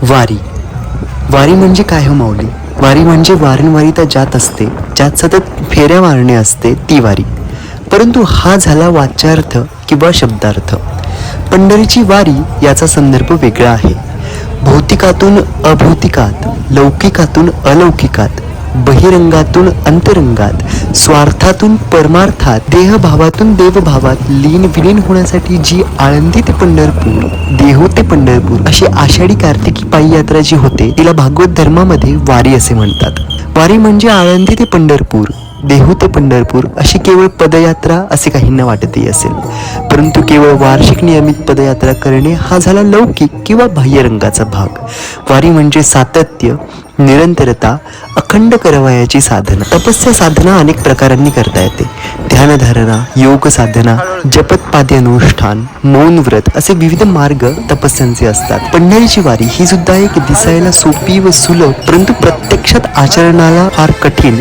वारी. वारी म्हणजे काय हो माऊली? वारी म्हणजे वारंवारिता जात असते, ज्यात सतत फेऱ्या मारणे असते, ती वारी. परंतु हा झाला वाच्यार्थ किंवा शब्दार्थ. पंढरीची वारी याचा संदर्भ वेगळा आहे. भौतिकातून अभौतिकात, लौकिकातून अलौकिकात, बहिरंगातून अंतरंगात, स्वार्थातून परमार्थात, देहभावातून देवभावात लीन विलीन होण्यासाठी जी आळंदी ते पंढरपूर, देहू ते पंढरपूर अशी आषाढी कार्तिकी पायी यात्रा जी होते तिला भागवत धर्मामध्ये वारी असे म्हणतात. वारी म्हणजे आळंदी ते पंढरपूर, देहू ते पंढरपूर अशी केवळ पदयात्रा असे काहींना वाटतही असेल. परंतु केवळ वार्षिक नियमित पदयात्रा करणे हा झाला लौकिक किंवा बाह्यरंगाचा भाग. वारी म्हणजे सातत्य, निरंतरता, अखंड करवयाची साधना. तपस्या साधना अनेक प्रकारांनी करता येते. ध्यानधारणा, योग साधना, जपतपाद्य अनुष्ठान, मौन व्रत असे विविध मार्ग तपस्यांचे असतात. पंढरीची वारी ही सुद्धा एक दिसायला सोपी व सुलभ परंतु प्रत्यक्षात आचरणाला फार कठीण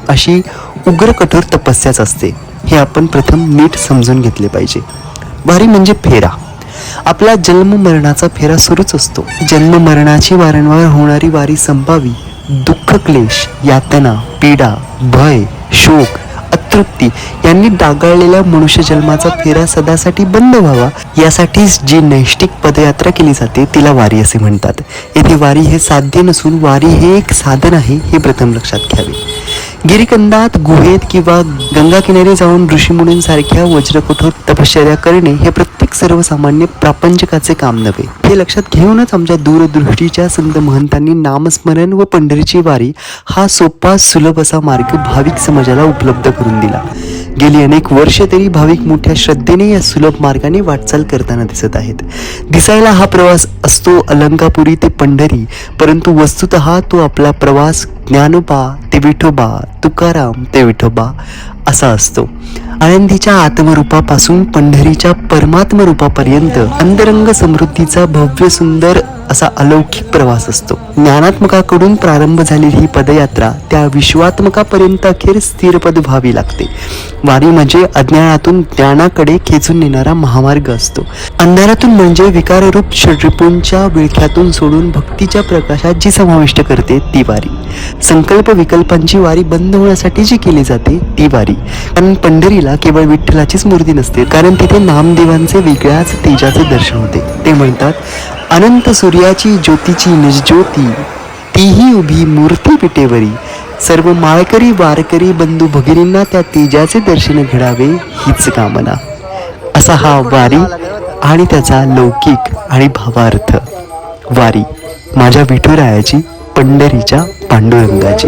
अशी उग्र कठोर तपस्याच असते. हे आपण प्रथम नीट समजून घेतले पाहिजे. वारी म्हणजे फेरा. आपला जन्म मरणाचा फेरा सुरूच असतो. जन्म मरणाची वारंवार होणारी वारी संपावी, दुःख, क्लेश, यातना, पीडा, भय, शोक, अतृप्ती यांनी डागाळलेल्या मनुष्य जन्माचा फेरा सदासाठी बंद व्हावा यासाठीच जी नैष्ठिक पदयात्रा केली जाते तिला वारी असे म्हणतात. येथे वारी हे साध्य नसून वारी हे एक साधन आहे हे प्रथम लक्षात घ्यावे. गिरिकंदात, गुहेत किंवा गंगाकिनारी जाऊन ऋषीमुनींसारख्या वज्रकठोर तपश्चर्या करणे हे प्रत्येक सर्वसामान्य प्रापंचिकाचे काम नव्हे. हे लक्षात घेऊनच आमच्या दूरदृष्टीच्या संत महंतांनी नामस्मरण व पंढरीची वारी हा सोपा सुलभ असा मार्ग भाविक समाजाला उपलब्ध करून दिला. गेली अनेक वर्ष तरी भाविक मोठ्या श्रद्धेने या सुलभ मार्गाने वाटचाल करताना दिसत आहेत. दिसायला हा प्रवास असतो अलंकापुरी ते पंढरी, परंतु वस्तुतः तो आपला प्रवास ज्ञानोबा ते विठोबा, तुकाराम ते विठोबा असा असतो. आनंदीच्या आत्मरूपापासून पंढरीच्या परमात्म रूपापर्यंत अंतरंग समृद्धीचा भव्य सुंदर असा अलौकिक प्रवास असतो. ज्ञानात्मकाकडून प्रारंभ झालेली ही पदयात्रा त्या विश्वात्मकापर्यंत अखेर स्थिरपद व्हावी लागते. वारी म्हणजे अज्ञानातून ज्ञानाकडे खेचून नेणारा महामार्ग असतो. अंधारातून म्हणजे विकाररूप षड्रिपूंच्या विळख्यातून सोडून भक्तीच्या प्रकाशात जी समाविष्ट करते ती वारी. संकल्प विकल्पांची वारी बंद होण्यासाठी जी केली जाते ती वारी. कारण पंढरीला केवळ विठ्ठलाचीच मूर्ती नसते, कारण तिथे नामदेवांचे वेगळ्याच तेजाचे दर्शन होते. ते म्हणतात, अनंत सूर्याची ज्योतीची निजज्योती, तीही उभी मूर्ती पिटेवरी, सर्व माळकरी वारकरी बंधू भगिनींना त्या तेजाचे दर्शन घडावे हीच कामना. असा हा वारी आणि त्याचा लौकिक आणि भावार्थ. वारी माझ्या विठुरायाची, पंढरीच्या पांडुरंगाची.